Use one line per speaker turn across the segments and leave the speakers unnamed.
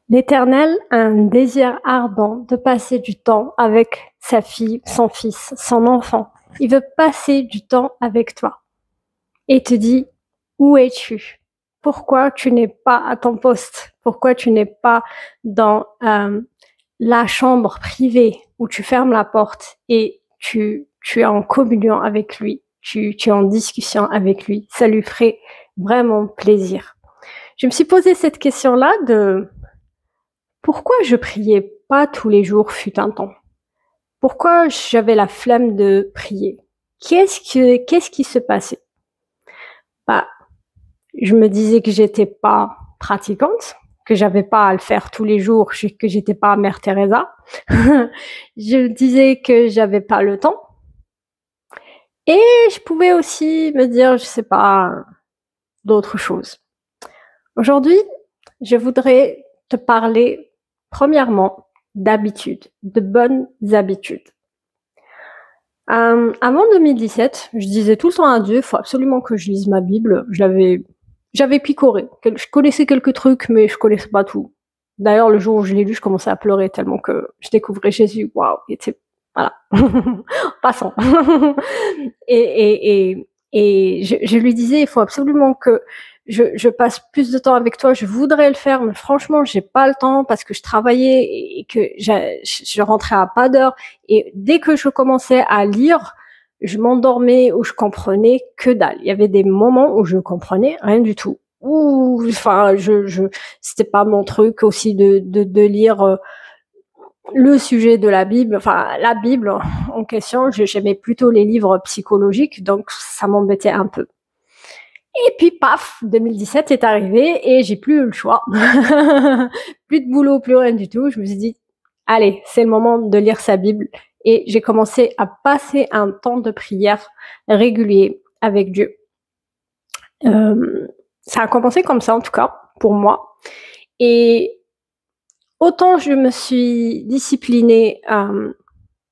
L'Éternel a un désir ardent de passer du temps avec sa fille, son fils, son enfant. Il veut passer du temps avec toi et te dit, où es-tu? Pourquoi tu n'es pas à ton poste? Pourquoi tu n'es pas dans la chambre privée où tu fermes la porte et tu es en communion avec lui, tu es en discussion avec lui? Ça lui ferait vraiment plaisir. Je me suis posé cette question-là de pourquoi je priais pas tous les jours fut un temps? Pourquoi j'avais la flemme de prier? Qu'est-ce qui se passait? Bah, je me disais que j'étais pas pratiquante, que j'avais pas à le faire tous les jours, que j'étais pas Mère Teresa. Je me disais que j'avais pas le temps. Et je pouvais aussi me dire, je sais pas, d'autres choses. Aujourd'hui, je voudrais te parler, premièrement, d'habitudes, de bonnes habitudes. Avant 2017, je disais tout le temps à Dieu, il faut absolument que je lise ma Bible. J'avais picoré. Je connaissais quelques trucs, mais je connaissais pas tout. D'ailleurs, le jour où je l'ai lu, je commençais à pleurer tellement que je découvrais Jésus. Waouh, il était, voilà. Passons. Et je lui disais, il faut absolument que je passe plus de temps avec toi. Je voudrais le faire, mais franchement, j'ai pas le temps parce que je travaillais et que je rentrais à pas d'heure. Et dès que je commençais à lire, je m'endormais ou je comprenais que dalle. Il y avait des moments où je comprenais rien du tout. Ou, enfin, c'était pas mon truc aussi de lire le sujet de la Bible, enfin la Bible en question. J'aimais plutôt les livres psychologiques, donc ça m'embêtait un peu. Et puis paf, 2017 est arrivé et j'ai plus eu le choix. Plus de boulot, plus rien du tout. Je me suis dit, allez, c'est le moment de lire sa Bible. Et j'ai commencé à passer un temps de prière régulier avec Dieu. Ça a commencé comme ça, en tout cas, pour moi. Et autant je me suis disciplinée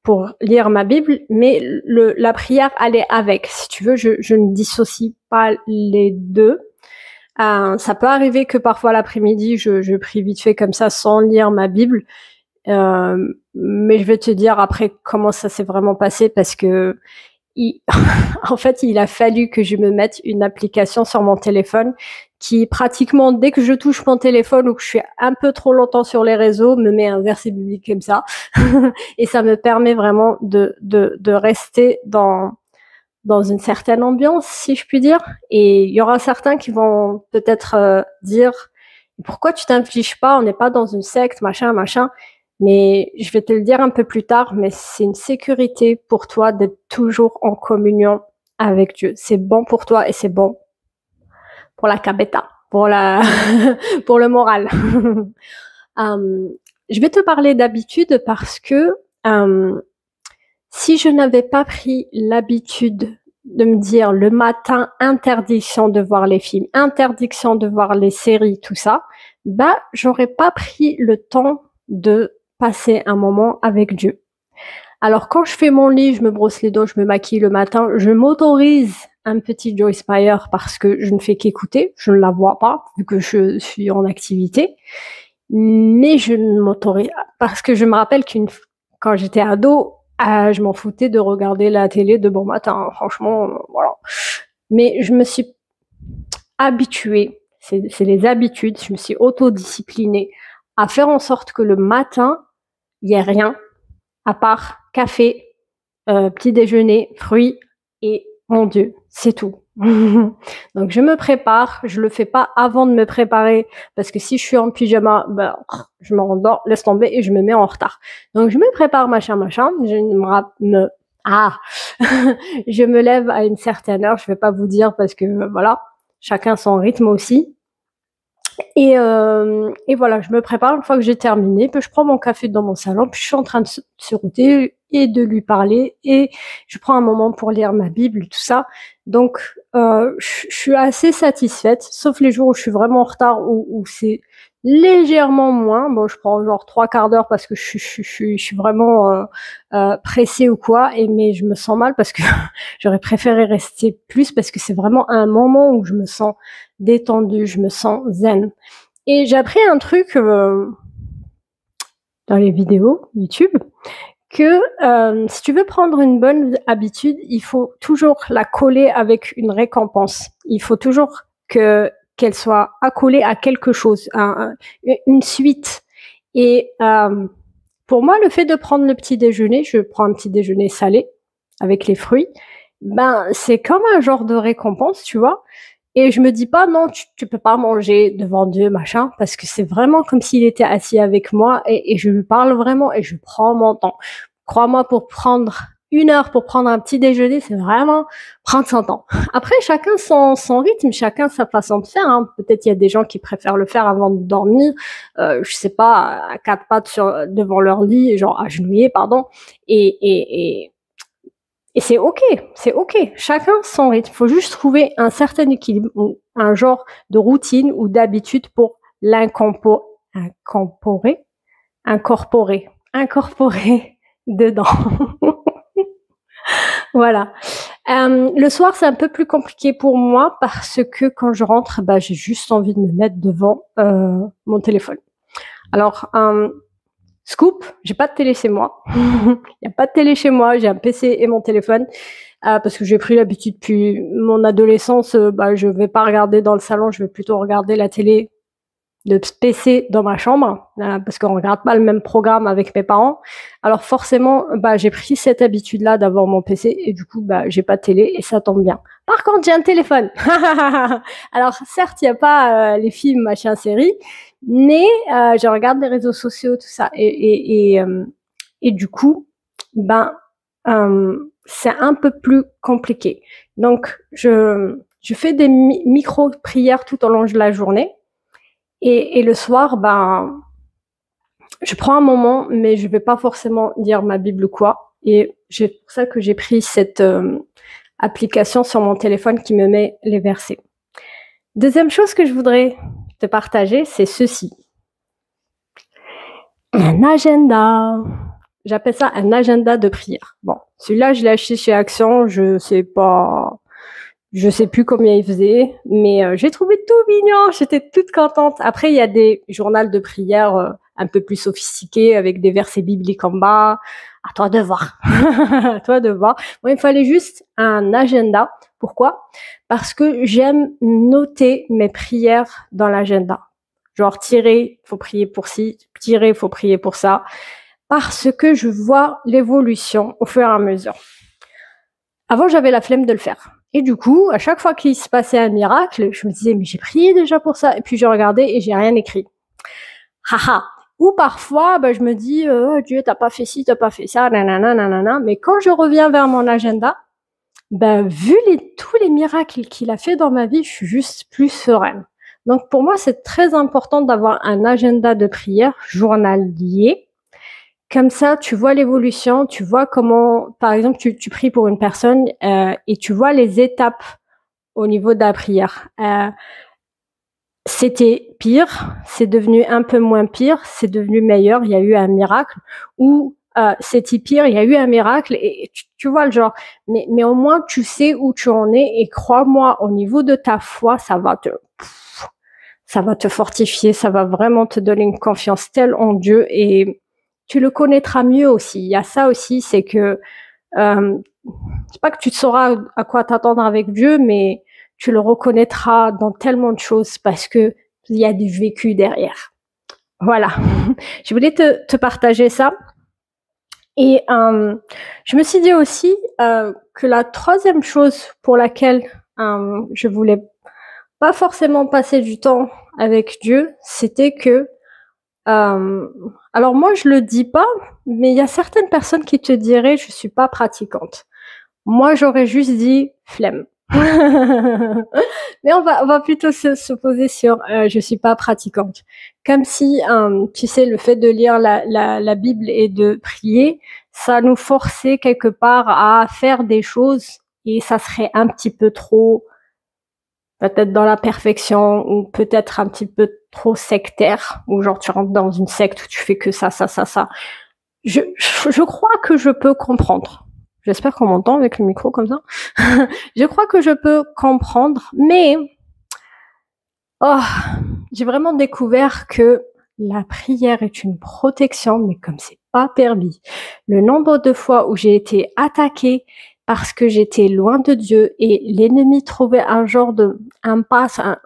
pour lire ma Bible, mais la prière allait avec. Si tu veux, je ne dissocie pas les deux. Ça peut arriver que parfois l'après-midi, je prie vite fait comme ça sans lire ma Bible. Mais je vais te dire après comment ça s'est vraiment passé parce que en fait, il a fallu que je me mette une application sur mon téléphone qui pratiquement, dès que je touche mon téléphone ou que je suis un peu trop longtemps sur les réseaux, me met un verset biblique comme ça. Et ça me permet vraiment de rester dans une certaine ambiance, si je puis dire. Et il y aura certains qui vont peut-être dire, pourquoi tu t'infliges pas? On n'est pas dans une secte, machin. Mais je vais te le dire un peu plus tard, mais c'est une sécurité pour toi d'être toujours en communion avec Dieu. C'est bon pour toi et c'est bon pour la cabetta, pour pour le moral. Je vais te parler d'habitude parce que si je n'avais pas pris l'habitude de me dire le matin, interdiction de voir les films, interdiction de voir les séries, tout ça, bah, j'aurais pas pris le temps de passer un moment avec Dieu. Alors, quand je fais mon lit, je me brosse les dents, je me maquille le matin, je m'autorise un petit Joyce Meyer parce que je ne fais qu'écouter, je ne la vois pas, vu que je suis en activité. Mais je ne m'autorise, parce que je me rappelle quand j'étais ado, je m'en foutais de regarder la télé de bon matin, franchement, voilà. Mais je me suis habituée, c'est les habitudes, je me suis autodisciplinée à faire en sorte que le matin, il n'y ait rien, à part café, petit déjeuner, fruits, et mon Dieu, c'est tout. Donc je me prépare, je le fais pas avant de me préparer, parce que si je suis en pyjama, ben, je me rendors, laisse tomber et je me mets en retard. Donc je me prépare, machin, je me lève à une certaine heure, je vais pas vous dire parce que voilà, chacun son rythme aussi. Et voilà, je me prépare. Une fois que j'ai terminé, puis je prends mon café dans mon salon, puis je suis en train de siroter et de lui parler, et je prends un moment pour lire ma Bible, tout ça. Donc, je suis assez satisfaite, sauf les jours où je suis vraiment en retard, où c'est légèrement moins. Bon, je prends genre 3/4 d'heure parce que je suis vraiment pressée ou quoi, mais je me sens mal parce que j'aurais préféré rester plus parce que c'est vraiment un moment où je me sens détendue, je me sens zen. Et j'ai appris un truc dans les vidéos YouTube que si tu veux prendre une bonne habitude, il faut toujours la coller avec une récompense. Il faut toujours qu'elle soit accolée à quelque chose, une suite. Et pour moi, le fait de prendre le petit déjeuner, je prends un petit déjeuner salé avec les fruits, ben c'est comme un genre de récompense, tu vois. Et je me dis pas non, tu peux pas manger devant Dieu, machin, parce que c'est vraiment comme s'il était assis avec moi et je lui parle vraiment et je prends mon temps. Crois-moi, pour prendre 1 heure pour prendre un petit déjeuner, c'est vraiment prendre son temps. Après, chacun son rythme, chacun sa façon de faire. Hein. Peut-être il y a des gens qui préfèrent le faire avant de dormir, je sais pas, à 4 pattes devant leur lit, genre agenouillés, pardon. Et c'est ok, c'est ok. Chacun son rythme. Il faut juste trouver un certain équilibre, ou un genre de routine ou d'habitude pour incorporer dedans. Voilà. Le soir, c'est un peu plus compliqué pour moi parce que quand je rentre, bah, j'ai juste envie de me mettre devant mon téléphone. Alors, scoop, j'ai pas de télé chez moi. Il n'y a pas de télé chez moi, j'ai un PC et mon téléphone. Parce que j'ai pris l'habitude depuis mon adolescence, bah, je vais pas regarder dans le salon, je vais plutôt regarder la télé de PC dans ma chambre, parce qu'on regarde pas le même programme avec mes parents. Alors forcément, bah, j'ai pris cette habitude-là d'avoir mon PC et du coup, bah, j'ai pas de télé et ça tombe bien. Par contre, j'ai un téléphone. Alors certes, il y a pas les films, machin, série, mais je regarde les réseaux sociaux, tout ça. Et du coup, ben, c'est un peu plus compliqué. Donc, je fais des micro-prières tout au long de la journée. Et le soir, ben, je prends un moment, mais je vais pas forcément dire ma Bible ou quoi. Et c'est pour ça que j'ai pris cette application sur mon téléphone qui me met les versets. Deuxième chose que je voudrais te partager, c'est ceci. Un agenda. J'appelle ça un agenda de prière. Bon, celui-là, je l'ai acheté chez Action, je sais plus combien il faisait, mais j'ai trouvé tout mignon, j'étais toute contente. Après, il y a des journaux de prière un peu plus sophistiqués avec des versets bibliques en bas. À toi de voir. À toi de voir. Moi, il fallait juste un agenda. Pourquoi? Parce que j'aime noter mes prières dans l'agenda. Genre, tirer, faut prier pour ci, tirer, faut prier pour ça. Parce que je vois l'évolution au fur et à mesure. Avant, j'avais la flemme de le faire. Et du coup, à chaque fois qu'il se passait un miracle, je me disais, mais j'ai prié déjà pour ça. Et puis, je regardais et j'ai rien écrit. Haha. Ou parfois, bah, je me dis, Dieu, t'as pas fait ci, t'as pas fait ça, nanana, nanana. Mais quand je reviens vers mon agenda, bah, vu tous les miracles qu'il a fait dans ma vie, je suis juste plus sereine. Donc, pour moi, c'est très important d'avoir un agenda de prière journalier. Comme ça, tu vois l'évolution, tu vois comment, par exemple, tu pries pour une personne et tu vois les étapes au niveau de la prière. C'était pire, c'est devenu un peu moins pire, c'est devenu meilleur, il y a eu un miracle. Ou c'était pire, il y a eu un miracle et tu vois le genre. Mais au moins, tu sais où tu en es et crois-moi, au niveau de ta foi, ça va te fortifier, ça va vraiment te donner une confiance telle en Dieu et tu le connaîtras mieux aussi. Il y a ça aussi, c'est que c'est pas que tu sauras à quoi t'attendre avec Dieu, mais tu le reconnaîtras dans tellement de choses parce que il y a du vécu derrière. Voilà. Je voulais te partager ça. Et je me suis dit aussi que la troisième chose pour laquelle je voulais pas forcément passer du temps avec Dieu, c'était que alors moi je le dis pas, mais il y a certaines personnes qui te diraient je suis pas pratiquante. Moi j'aurais juste dit flemme. Mais on va plutôt se poser sur je suis pas pratiquante. Comme si tu sais le fait de lire la Bible et de prier, ça nous forçait quelque part à faire des choses et ça serait un petit peu trop peut-être dans la perfection ou peut-être un petit peu trop sectaire, ou genre tu rentres dans une secte où tu fais que ça. Je crois que je peux comprendre. J'espère qu'on m'entend avec le micro comme ça. Je crois que je peux comprendre, mais j'ai vraiment découvert que la prière est une protection, mais comme c'est pas permis. Le nombre de fois où j'ai été attaquée parce que j'étais loin de Dieu et l'ennemi trouvait un genre de impasse, un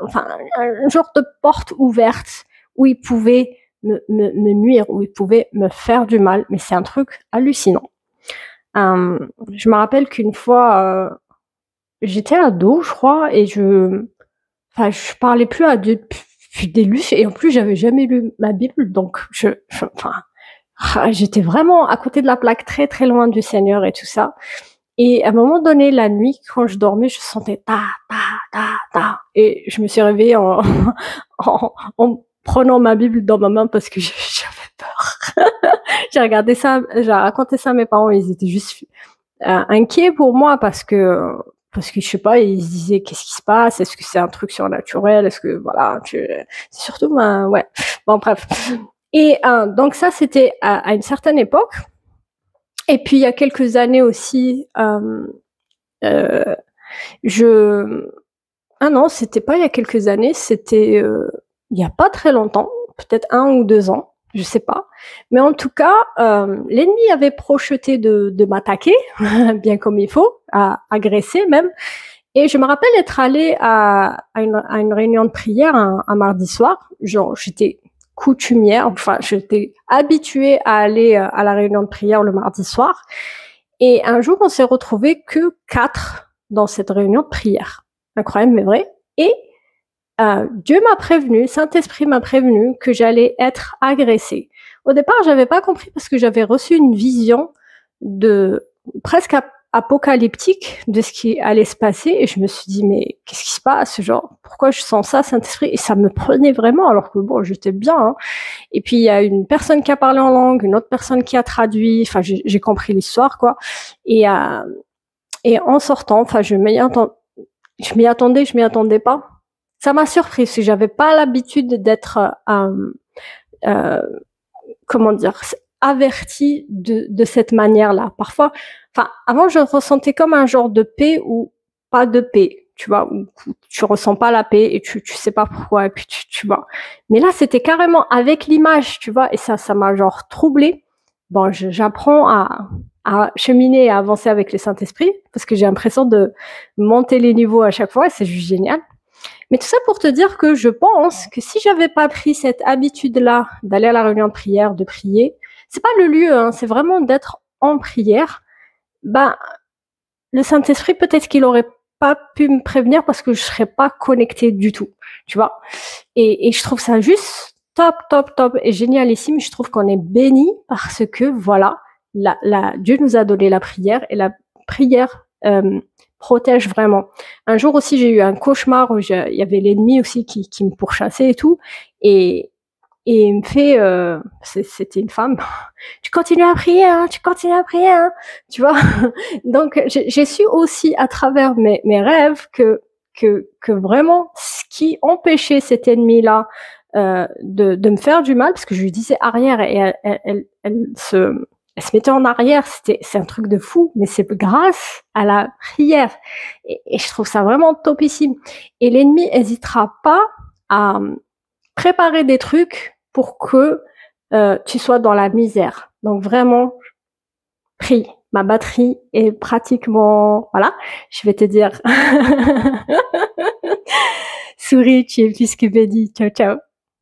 genre de porte ouverte où il pouvait me nuire, où il pouvait me faire du mal. Mais c'est un truc hallucinant. Je me rappelle qu'une fois, j'étais ado, je crois, et je parlais plus à Dieu depuis des lustres, et en plus, j'avais jamais lu ma Bible, donc j'étais vraiment à côté de la plaque, très très loin du Seigneur et tout ça. Et à un moment donné, la nuit, quand je dormais, je sentais ta ta ta ta, et je me suis réveillée en prenant ma Bible dans ma main parce que j'avais peur. J'ai raconté ça à mes parents, ils étaient juste inquiets pour moi parce que je sais pas, ils se disaient qu'est-ce qui se passe, est-ce que c'est un truc surnaturel, est-ce que voilà, c'est surtout ouais. Bon bref. Et donc ça c'était à une certaine époque. Et puis il y a quelques années aussi, ah non, c'était pas il y a quelques années, c'était il y a pas très longtemps, peut-être 1 ou 2 ans, je sais pas. Mais en tout cas, l'ennemi avait projeté de m'attaquer, bien comme il faut, à agresser même. Et je me rappelle être allée à une réunion de prière un mardi soir. Genre, j'étais coutumière, enfin, j'étais habituée à aller à la réunion de prière le mardi soir. Et un jour, on s'est retrouvés que 4 dans cette réunion de prière. Incroyable, mais vrai. Et Dieu m'a prévenu, Saint-Esprit m'a prévenu que j'allais être agressée. Au départ, j'avais pas compris parce que j'avais reçu une vision de presque apocalyptique de ce qui allait se passer et je me suis dit mais qu'est-ce qui se passe, genre pourquoi je sens ça, Saint-Esprit, et ça me prenait vraiment alors que bon, j'étais bien, hein. Et puis il y a une personne qui a parlé en langue, une autre personne qui a traduit, enfin j'ai compris l'histoire quoi. Et en sortant, enfin je m'y attendais pas. Ça m'a surpris parce que j'avais pas l'habitude d'être comment dire, avertie de cette manière-là. Parfois, enfin, avant, je ressentais comme un genre de paix ou pas de paix, tu vois, où tu ressens pas la paix et tu sais pas pourquoi, et puis tu vois. Mais là, c'était carrément avec l'image, tu vois, et ça m'a genre troublée. Bon, j'apprends à cheminer et à avancer avec le Saint-Esprit parce que j'ai l'impression de monter les niveaux à chaque fois et c'est juste génial. Mais tout ça pour te dire que je pense que si j'avais pas pris cette habitude-là d'aller à la réunion de prière, de prier, c'est pas le lieu, hein, c'est vraiment d'être en prière, ben, le Saint-Esprit, peut-être qu'il aurait pas pu me prévenir parce que je serais pas connectée du tout, tu vois. Et je trouve ça juste top, top, top et génialissime. Je trouve qu'on est béni parce que voilà, Dieu nous a donné la prière et la prière, protège vraiment. Un jour aussi, j'ai eu un cauchemar où il y avait l'ennemi aussi qui me pourchassait et tout. Et il me fait, c'était une femme, tu continues à prier, hein, tu continues à prier, hein, tu vois. Donc j'ai su aussi à travers mes rêves que vraiment ce qui empêchait cet ennemi-là de me faire du mal, parce que je lui disais arrière et elle se mettait en arrière, c'est un truc de fou, mais c'est grâce à la prière. Et je trouve ça vraiment topissime. Et l'ennemi hésitera pas à préparer des trucs pour que tu sois dans la misère. Donc vraiment, prie. Ma batterie est pratiquement, voilà, je vais te dire. Souris, tu es plus que béni. Ciao, ciao.